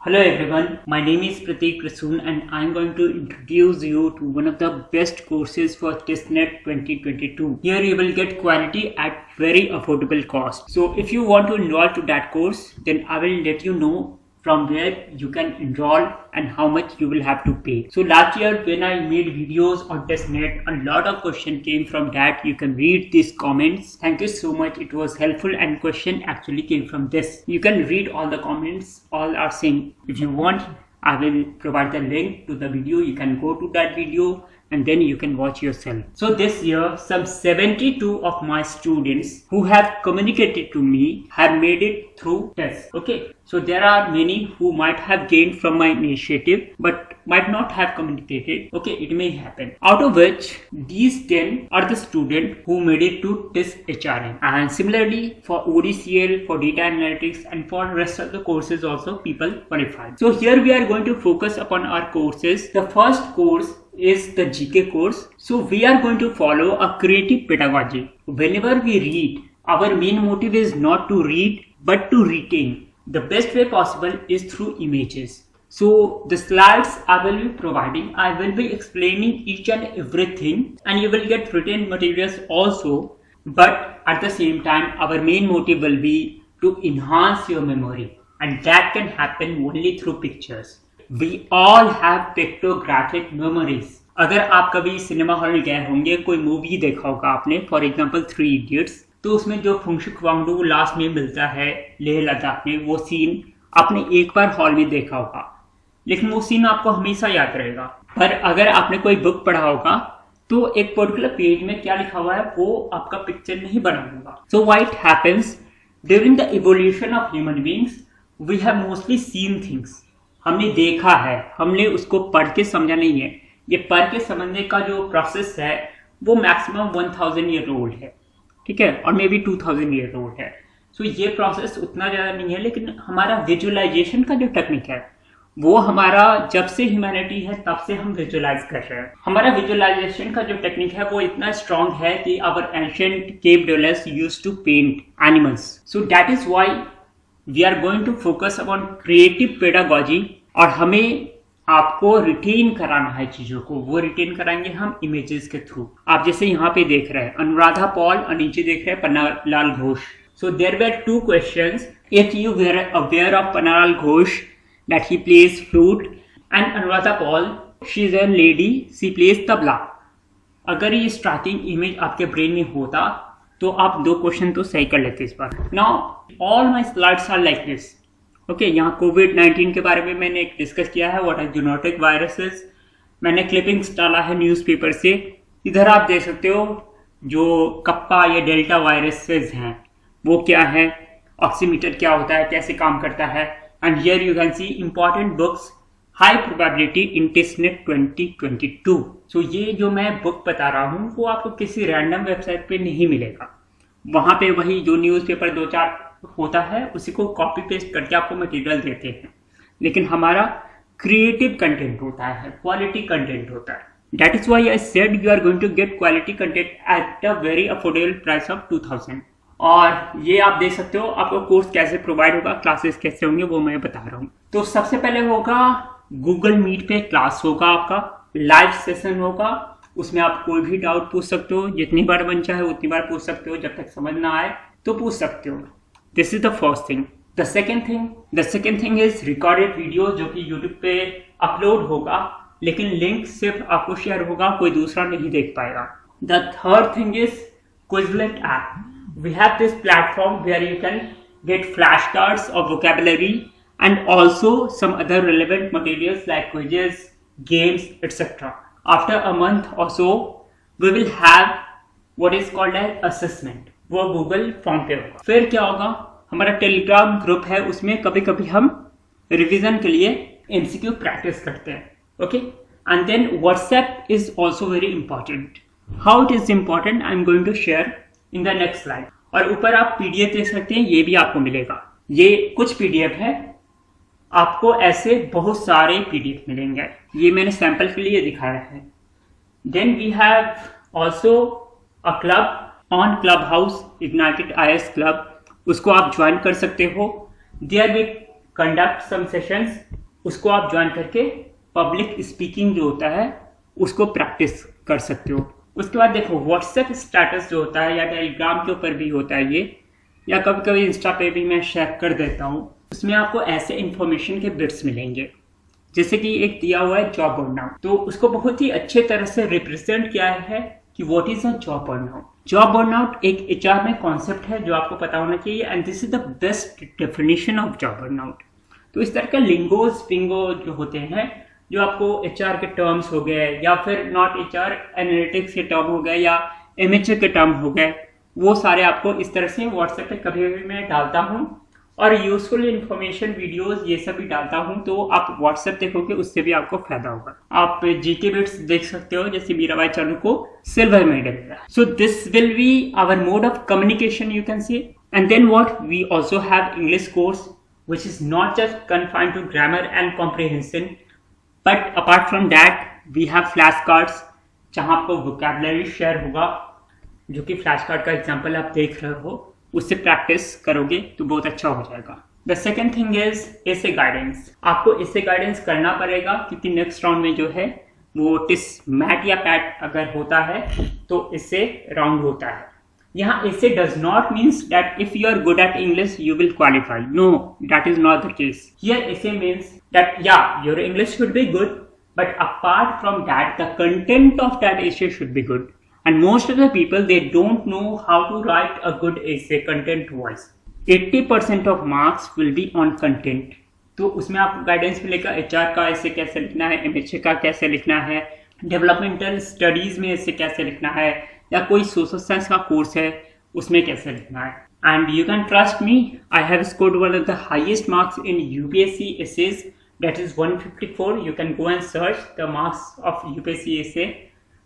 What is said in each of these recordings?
Hello everyone, my name is Pratik Rasoon and I'm going to introduce you to one of the best courses for TestNet 2022. Here you will get quality at very affordable cost. So if you want to enroll to that course, then I will let you know from where you can enroll and how much you will have to pay. So last year when I made videos on TestNet, a lot of question came from that. You can read these comments. Thank you so much. It was helpful and question actually came from this. You can read all the comments. All are saying if you want, I will provide the link to the video. You can go to that video and then you can watch yourself. So this year, some 72 of my students who have communicated to me have made it through tests. Okay, so there are many who might have gained from my initiative but might not have communicated. Okay, it may happen. Out of which, these 10 are the students who made it to test HRM. And similarly, for ODCL, for data analytics and for rest of the courses also people qualified. So here we are going to focus upon our courses. The first course is the GK course. So we are going to follow a creative pedagogy. Whenever we read, our main motive is not to read but to retain. The best way possible is through images. So the slides I will be providing, I will be explaining each and everything, and you will get written materials also, but at the same time our main motive will be to enhance your memory, and that can happen only through pictures. We all have pictographic memories. अगर आप कभी cinema hall गए होंगे, कोई movie देखा होगा आपने, for example 3 idiots, तो उसमें जो फुंगशुक वांगडू लास्ट में मिलता है लेह लद्दाख में, वो सीन आपने एक बार हॉल में देखा होगा, लेकिन वो सीन आपको हमेशा याद रहेगा। पर अगर आपने कोई बुक पढ़ा होगा तो एक पर्टिकुलर पेज में क्या लिखा हुआ है वो आपका पिक्चर नहीं बना होगा। So why it happens during the evolution of human beings, we have mostly seen things. हमने देखा है, हमने उसको पढ़ के समझा नहीं है। ये पढ़ के समझने का जो प्रोसेस है वो मैक्सिमम 1000 ईयर ओल्ड है, ठीक है, और मे बी 2000 ईयर ओल्ड है। सो ये प्रोसेस उतना ज़्यादा नहीं है, लेकिन हमारा विजुअलाइजेशन का जो टेक्निक है वो हमारा जब से ह्यूमैनिटी है तब से हम विजुअलाइज कर रहे हैं। हमारा विजुअलाइजेशन का जो टेक्निक है वो इतना स्ट्रांग है कि our ancient cave dwellers used to paint animals. So that is why we are going to focus upon creative pedagogy, और हमें आपको रिटेन कराना है चीजों को। वो रिटेन कराएंगे हम इमेजेस के थ्रू। आप जैसे यहाँ पे देख रहे हैं अनुराधा पॉल और नीचे देख रहे हैं Pannalal Ghosh. So there were 2 questions. If you were aware of Pannalal Ghosh that he plays flute and Anuradha Paul, she is a lady, she plays tabla. अगर ये स्टार्टिंग इमेज आपके ब्रेन में होता तो आप 2 क्वेश्चन तो सही कर लेते इस बार। Now all my slides are like this. Okay, यहाँ कोविड-19 के बारे में मैंने डिस्कस किया है, व्हाट आर जूनोटिक वायरसेस। मैंने क्लिपिंग्स डाला है न्यूज़पेपर से। इधर आप देख सकते हो जो कप्पा या डेल्टा वायरसेस हैं वो क्या है, ऑक्सीमीटर क्या होता है, कैसे काम करता है। And here you can see important books, high probability in TestNet 2022. So ये जो मैं बुक बता रहा हूँ वो आपको किसी रैंडम वेबसाइट पे नहीं मिलेगा। वहाँ पे वही जो न्यूज़पेपर 2-4 होता है उसी को कॉपी पेस्ट करके आपको मटेरियल देते हैं, लेकिन हमारा क्रिएटिव कंटेंट होता है, क्वालिटी कंटेंट होता है। That is why I said you are going to get quality content at a very affordable price of 2000. और ये आप देख सकते हो आपको कोर्स कैसे प्रोवाइड होगा, क्लासेस कैसे होंगे वो मैं बता रहा हूँ। तो सबसे पहले होगा गूगल मीट पे क्लास होगा, आपका लाइव सेशन होगा। उसमें आप कोई भी डाउट पूछ सकते हो, जितनी बार बन चाहे उतनी बार पूछ सकते हो, जब तक समझ ना आए तो पूछ सकते हो। This is the first thing. The second thing is recorded video जो कि यूट्यूब पे अपलोड होगा, लेकिन लिंक सिर्फ आपको शेयर होगा, कोई दूसरा नहीं देख पाएगा। The third thing is Quizlet app. We have this platform where you can get flashcards of vocabulary and also some other relevant materials like quizzes, games, etc. After a month or so, we will have what is called an assessment. वो Google form पे होगा। फिर क्या होगा, हमारा Telegram group है, उसमें कभी कभी हम रिवीजन के लिए MCQ प्रैक्टिस करते हैं। Okay, and then WhatsApp is also very important. How it is important, I am going to share in the next slide. और ऊपर आप पीडीएफ देख सकते हैं, ये भी आपको मिलेगा। ये कुछ पीडीएफ है, आपको ऐसे बहुत सारे पीडीएफ मिलेंगे। ये मैंने सैंपल के लिए दिखाया है। Then we have also a club on Clubhouse, ignited IAS club, उसको आप ज्वाइन कर सकते हो। There we conduct some sessions उसको आप ज्वाइन करके पब्लिक स्पीकिंग जो होता है उसको प्रैक्टिस कर सकते हो। उसके बाद देखो व्हाट्सएप स्टेटस जो होता है या टेलीग्राम के ऊपर भी होता है ये, या कभी कभी इंस्टा पे भी मैं शेयर कर देता हूँ। उसमें आपको ऐसे इंफॉर्मेशन के बिट्स मिलेंगे, जैसे कि एक दिया हुआ है जॉब बर्नआउट, तो उसको बहुत ही अच्छे तरह से रिप्रेजेंट किया है कि what is a job burnout. Job burnout एक एचआर में कॉन्सेप्ट है जो आपको पता होना चाहिए, and this is the best definition of job burnout. तो इस तरह का लिंगोज फिंगो जो होते हैं, जो आपको एचआर के टर्म्स हो गए या फिर नॉट एचआर एनालिटिक्स के टर्म हो गए या एमएचए के टर्म हो गए, वो सारे आपको इस तरह से व्हाट्सएप पे कभी भी मैं डालता हूँ, और यूजफुल इन्फॉर्मेशन वीडियोस ये सब भी डालता हूँ। तो आप व्हाट्सएप देखोगे उससे भी आपको फायदा होगा। आप जीके बिट्स देख सकते हो, जैसे मीराबाई चानू को सिल्वर मेडल मिला। So this will be our mode of communication you can see. And then what, we also have English course which is not just confined to grammar and comprehension, but apart from that we have flashcards जहाँ आपको vocabulary share होगा, जो कि flashcard का example आप देख रहे हो, उससे प्रैक्टिस करोगे तो बहुत अच्छा हो जाएगा। The second thing is essay guidance। आपको essay guidance करना पड़ेगा क्योंकि नेक्स्ट राउंड में जो है वो टिस मैट या पैट अगर होता है तो इससे राउंड होता है। यहाँ essay does not means that if you are good at English you will qualify. No, that is not the case. Here essay means that yeah, your English should be good, but apart from that, the content of that essay should be good. And most of the people, they don't know how to write a good essay content wise. 80% of marks will be on content. तो उसमें आपको guidance मिलेगा HR का ऐसे कैसे लिखना है, MHA का कैसे लिखना है, डेवलपमेंटल स्टडीज में ऐसे कैसे लिखना है, या कोई सोशल साइंस का कोर्स है उसमें कैसे लिखना है। And you can trust me, I have scored one of the highest marks in UPSC essays, that is 154। You can go and search the marks of UPSC essay,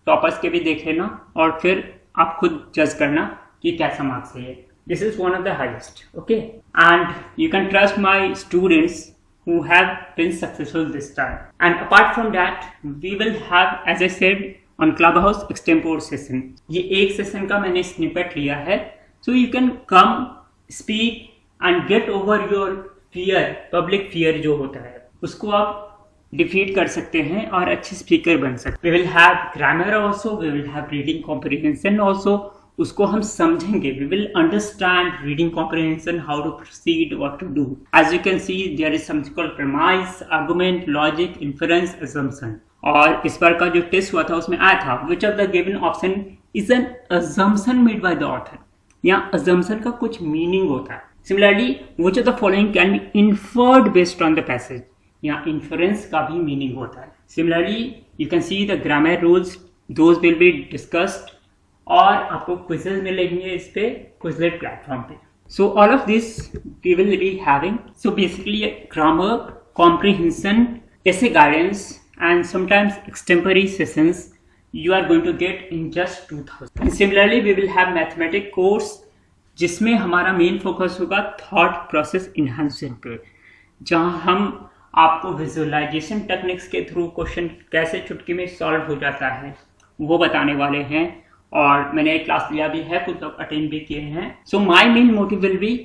toppers के भी देख लेना और फिर आप खुद जज करना कि कैसा मार्क्स है ये। This is one of the highest, okay. And you can trust my students who have been successful this time. And apart from that, we will have, as I said, on Clubhouse extempore session. ये एक session का मैंने snippet लिया है, so you can come speak and get over your fear, public fear जो होता है उसको आप डिफीट कर सकते हैं और अच्छे स्पीकर बन सकते हैं। We will have grammar also, we will have reading comprehension also, उसको हम समझेंगे। We will understand reading comprehension, how to proceed, what to do. As you can see, there is something called premise, argument, logic, inference, assumption. और इस बार का जो test हुआ था उसमें आया था which of the given option is an assumption made by the author। यहाँ assumption का कुछ meaning होता है। Similarly, which of the following can be inferred based on the passage। यहाँ inference का भी meaning होता है। Similarly, you can see the grammar rules, those will be discussed। और आपको क्विजेज मिलेंगे इस पे क्विजलेट प्लेटफॉर्म पे। So all of this we will be having. So basically grammar, comprehension, essay guidance and sometimes extempore sessions you are going to get in just 2000. And similarly we will have mathematics course जिसमें हमारा main focus होगा thought process enhancement पे, जहां हम आपको visualisation techniques के through question कैसे चुटकी में सॉल्व हो जाता है वो बताने वाले हैं। और मैंने एक क्लास लिया भी है, कुछ लोग अटेंड भी किए हैं। So my main motive will be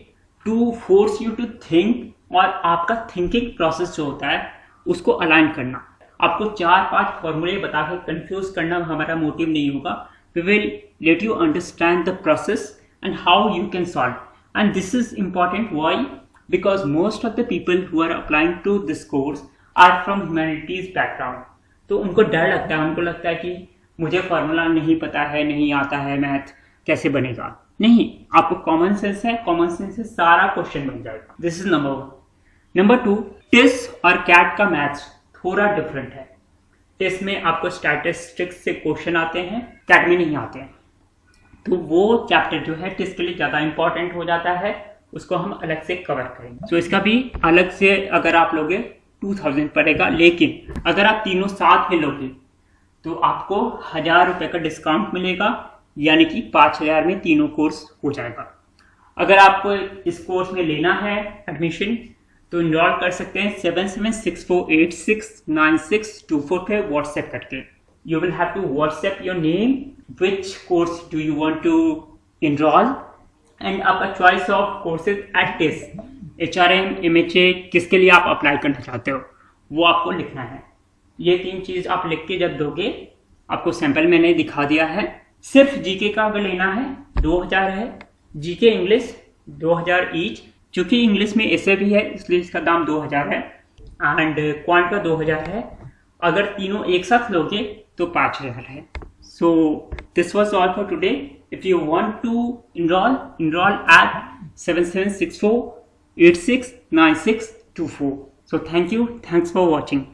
to force you to think, और आपका थिंकिंग प्रोसेस जो होता है उसको अलाइन करना। आपको 4-5 फॉर्मूले बताकर कंफ्यूज करना हमारा मोटिव नहीं होगा। We will let you understand the process and how you can solve. And this is important why, because most of the people who are applying to this course are from humanities background. तो उनको डर लगता है, उनको लगता है कि मुझे फॉर्मूला नहीं पता है, नहीं आता है, मैथ कैसे बनेगा। नहीं, आपको कॉमन सेंस है, कॉमन सेंस से सारा क्वेश्चन बन जाएगा। This is number 1। Number 2, TISS और कैट का मैथ्स थोड़ा डिफरेंट है। टिस में आपको स्टैटिस्टिक्स से क्वेश्चन आते हैं, कैट में नहीं आते हैं। तो वो चैप्टर जो है टिस के लिए ज्यादा इंपॉर्टेंट हो जाता है, उसको हम अलग से कवर करेंगे। तो इसका भी अलग से अगर आप लोगे 2000 पड़ेगा, लेकिन अगर आप तीनों साथ में लोगे तो आपको 1000 रुपए का डिस्काउंट मिलेगा, यानी कि 5000 में तीनों कोर्स हो जाएगा। अगर आपको इस कोर्स में लेना है एडमिशन तो इनरोल कर सकते हैं 7764869624 पे व्हाट्सएप करके। You will have to WhatsApp your name, which course do you want to enroll and आपका choice of courses at TISS, HRM, MHA किसके लिए आप अप्लाई करना चाहते हो वो आपको लिखना है। ये 3 चीज आप लिख के जब दोगे, आपको सैंपल मैंने दिखा दिया है। सिर्फ जीके का अगर लेना है 2000 है, जीके इंग्लिश 2000 ईच, क्योंकि इंग्लिश में ऐसे भी है इसलिए इसका दाम 2000 है, एंड क्वांट का 2000 है। अगर तीनों एक साथ लोगे तो 5000 है। So this was all for today. If you want to enroll at 7764869624. So thank you. Thanks for watching.